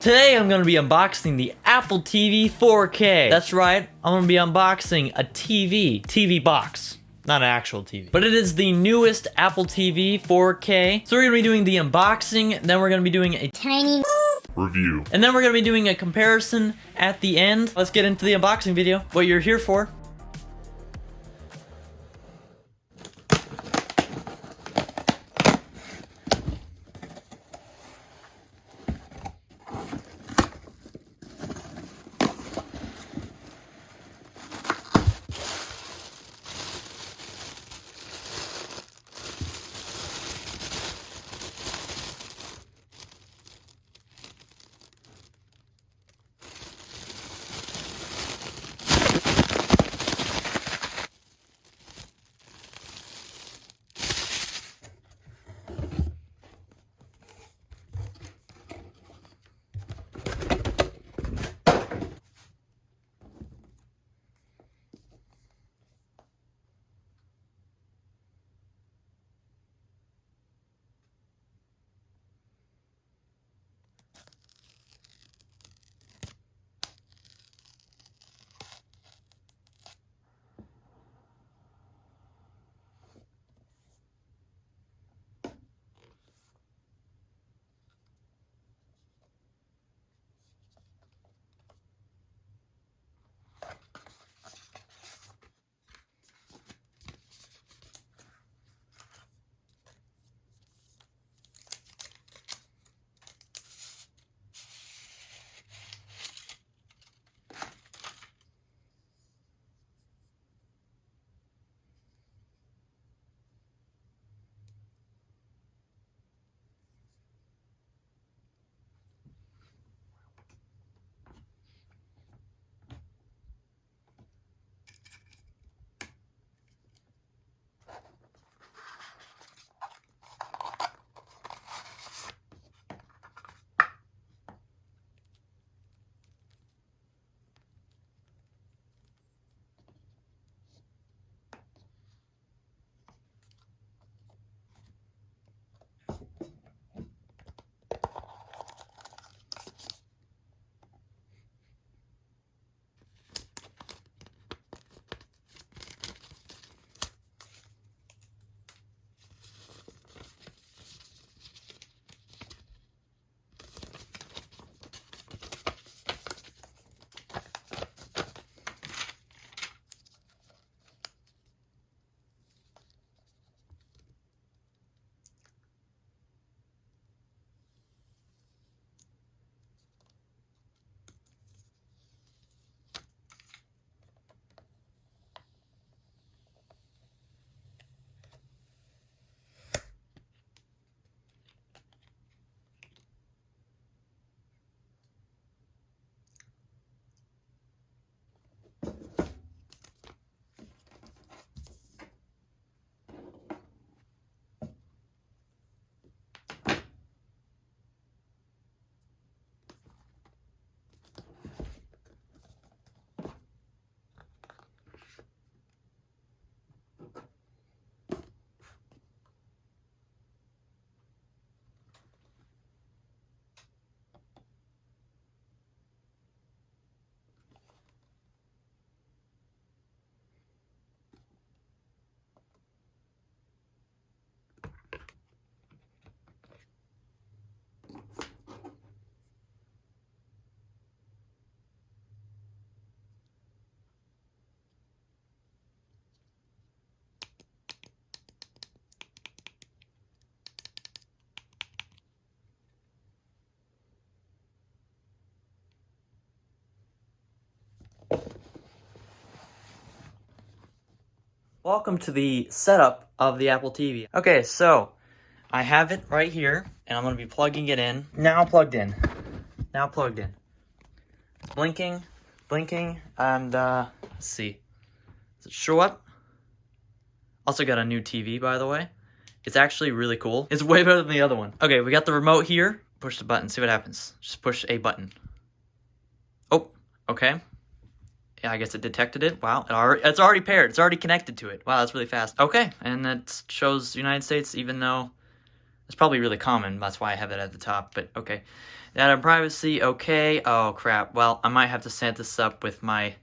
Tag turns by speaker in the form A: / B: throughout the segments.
A: Today I'm going to be unboxing the Apple TV 4K. That's right, I'm going to be unboxing a TV box. Not an actual TV. But it is the newest Apple TV 4K. So we're going to be doing the unboxing, then we're going to be doing a
B: tiny
A: review. And then we're going to be doing a comparison at the end. Let's get into the unboxing video, what you're here for. Welcome to the setup of the Apple TV. Okay, so I have it right here, and I'm going to be plugging it in. Now plugged in. Now plugged in. It's blinking, and let's see. Does it show up? Also got a new TV, by the way. It's actually really cool. It's way better than the other one. Okay, we got the remote here. Push the button, see what happens. Just push a button. Oh, okay. Yeah, I guess it detected it. Wow, it's already paired. It's already connected to it. Wow, that's really fast. Okay, and it shows United States even though It's probably really common. That's why I have it at the top, but okay. Data privacy, okay. Oh, crap. Well, I might have to set this up with my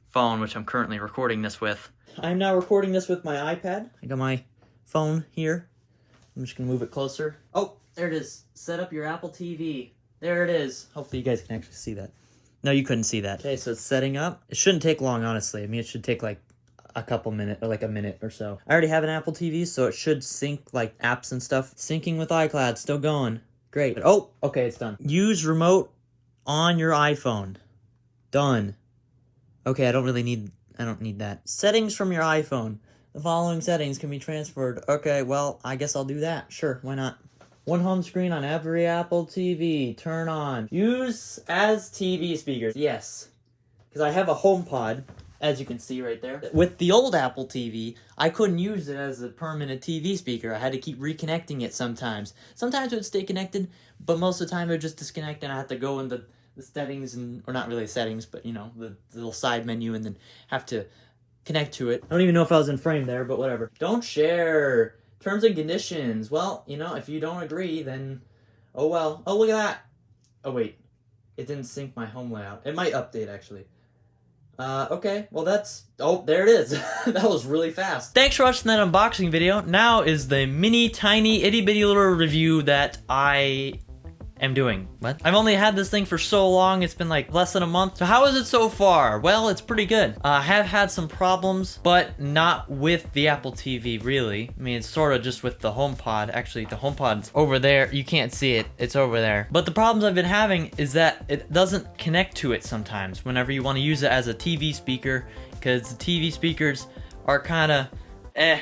A: phone, which I'm currently recording this with. I'm now recording this with my iPad. I got my phone here. I'm just going to move it closer. Oh, there it is. Set up your Apple TV. There it is. Hopefully you guys can actually see that. No, you couldn't see that. Okay, so it's setting up. It shouldn't take long, honestly. I mean, it should take like a couple minutes, or like a minute or so. I already have an Apple TV, so it should sync like apps and stuff. Syncing with iCloud, still going. Great. Oh, okay, it's done. Use remote on your iPhone. Done. Okay, I don't need that. Settings from your iPhone. The following settings can be transferred. Okay, well, I guess I'll do that. Sure, why not? One home screen on every Apple TV. Turn on. Use as TV speakers. Yes. Because I have a HomePod, as you can see right there. With the old Apple TV, I couldn't use it as a permanent TV speaker. I had to keep reconnecting it sometimes. Sometimes it would stay connected, but most of the time it would just disconnect and I had to go in the settings, or not really settings, but you know, the little side menu, and then have to connect to it. I don't even know if I was in frame there, but whatever. Don't share. Terms and conditions. Well, you know, if you don't agree, then oh well. Oh, look at that. Oh, wait. It didn't sync my home layout. It might update, actually. Okay. Well, that's... Oh, there it is. That was really fast. Thanks for watching that unboxing video. Now is the mini, tiny, itty-bitty little review that I am doing. What? I've only had this thing for so long. It's been like less than a month. So how is it so far? Well, it's pretty good. I have had some problems, but not with the Apple TV, really. I mean, it's sort of just with the HomePod. Actually, the HomePod's over there. You can't see it. It's over there. But the problems I've been having is that it doesn't connect to it sometimes whenever you want to use it as a TV speaker, because the TV speakers are kind of eh.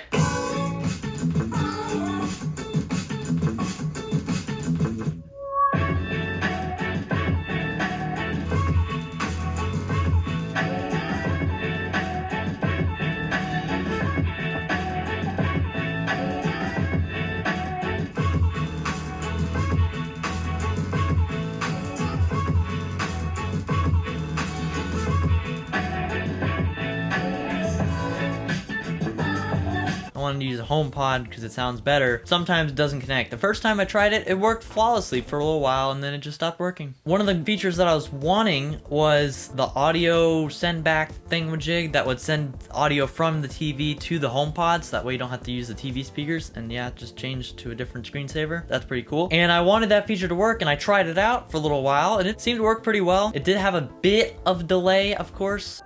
A: I wanted to use a HomePod because it sounds better. Sometimes it doesn't connect. The first time I tried it, it worked flawlessly for a little while, and then it just stopped working. One of the features that I was wanting was the audio send back thingamajig that would send audio from the TV to the HomePod, so that way you don't have to use the TV speakers, and yeah, just change to a different screensaver. That's pretty cool. And I wanted that feature to work, and I tried it out for a little while, and it seemed to work pretty well. It did have a bit of delay, of course.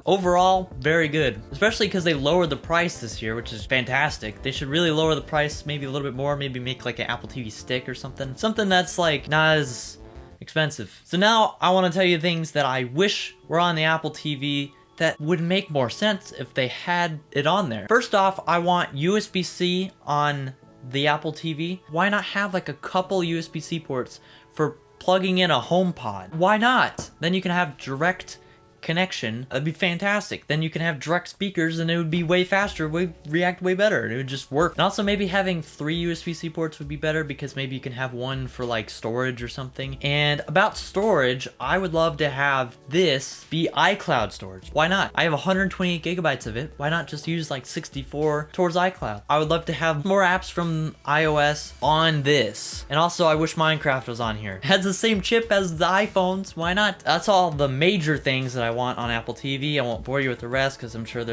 A: Overall, very good, especially because they lowered the price this year, which is fantastic. They should really lower the price maybe a little bit more, maybe make like an Apple TV stick or something. Something that's like not as expensive. So now I want to tell you things that I wish were on the Apple TV that would make more sense if they had it on there. First off, I want USB-C on the Apple TV. Why not have like a couple USB-C ports for plugging in a HomePod? Why not? Then you can have direct connection. That'd be fantastic. Then you can have direct speakers and it would be way faster, react way better. It would just work. And also maybe having 3 USB-C ports would be better, because maybe you can have one for like storage or something. And about storage, I would love to have this be iCloud storage. Why not? I have 128 gigabytes of it. Why not just use like 64 towards iCloud? I would love to have more apps from iOS on this. And also I wish Minecraft was on here. It has the same chip as the iPhones. Why not? That's all the major things that I want on Apple TV. I won't bore you with the rest, because I'm sure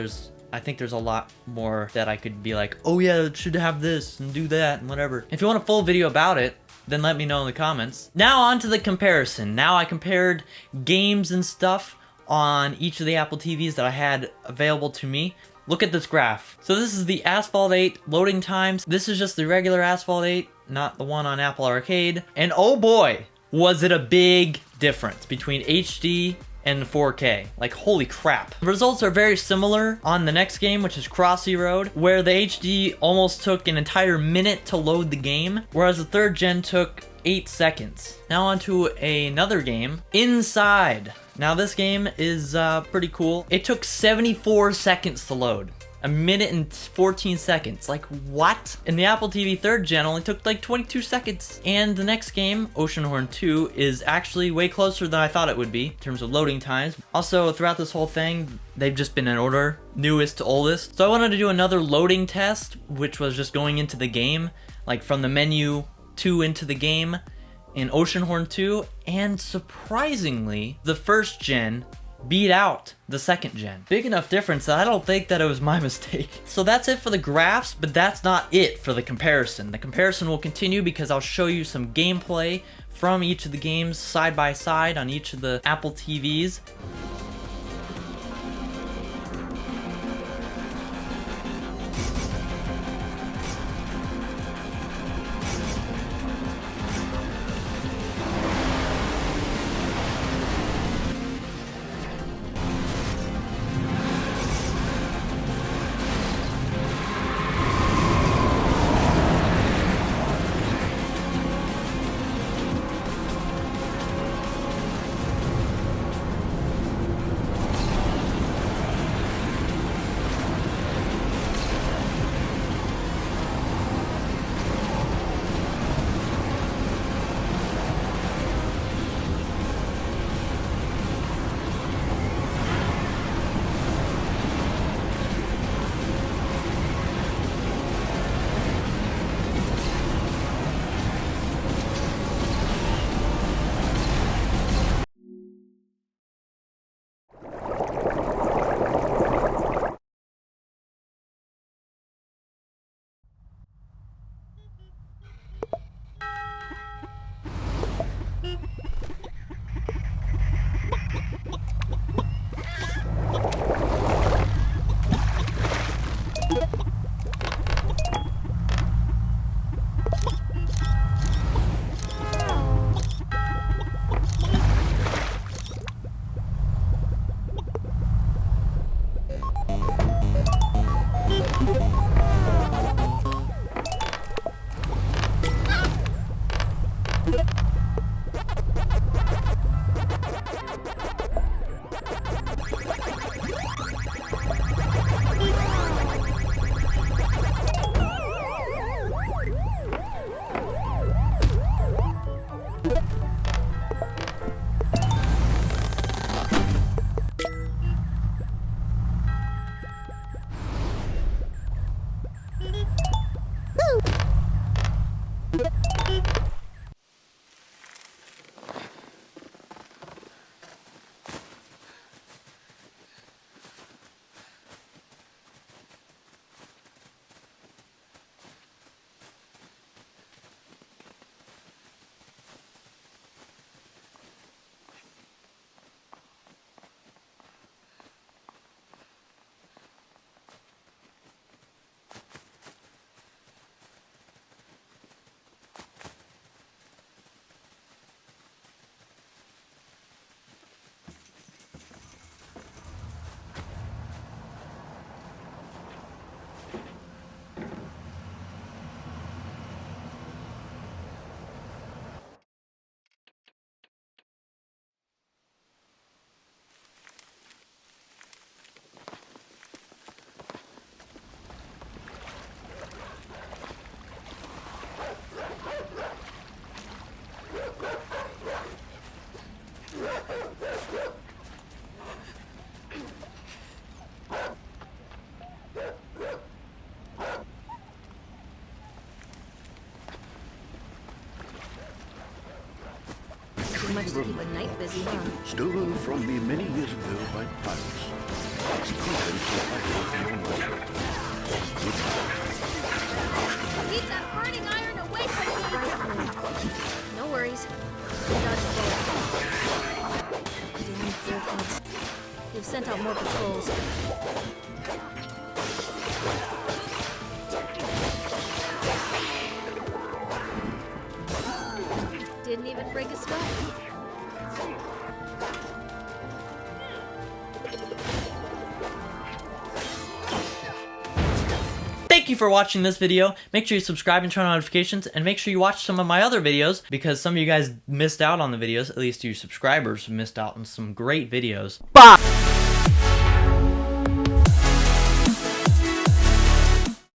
A: I think there's a lot more that I could be like, oh yeah, it should have this and do that and whatever. If you want a full video about it, then let me know in the comments. Now on to the comparison. Now I compared games and stuff on each of the Apple TVs that I had available to me. Look at this graph. So this is the Asphalt 8 loading times. This is just the regular Asphalt 8, not the one on Apple Arcade. And oh boy, was it a big difference between HD and 4K. Like, holy crap. The results are very similar on the next game, which is Crossy Road, where the HD almost took an entire minute to load the game, whereas the 3rd gen took 8 seconds. Now on to another game, Inside. Now this game is pretty cool. It took 74 seconds to load. A minute and 14 seconds. Like, what? And the Apple TV 3rd gen only took like 22 seconds. And the next game, Oceanhorn 2, is actually way closer than I thought it would be in terms of loading times. Also, throughout this whole thing, they've just been in order, newest to oldest. So I wanted to do another loading test, which was just going into the game, like from the menu to into the game in Oceanhorn 2, and surprisingly, the 1st gen beat out the 2nd gen. Big enough difference that I don't think that it was my mistake. So that's it for the graphs, but that's not it for the comparison. The comparison will continue because I'll show you some gameplay from each of the games side by side on each of the Apple TVs.
B: Much to keep a night busy, huh?
C: Stolen from me many years ago by pirates. Its contents are beyond measure.
B: Keep that burning iron away from me! No worries. Dodge a bullet. Damn jerkheads. They've sent out more patrols. Didn't even break a sweat.
A: Thank you for watching this video. Make sure you subscribe and turn on notifications, and make sure you watch some of my other videos because some of you guys missed out on the videos. At least you subscribers missed out on some great videos. Bye!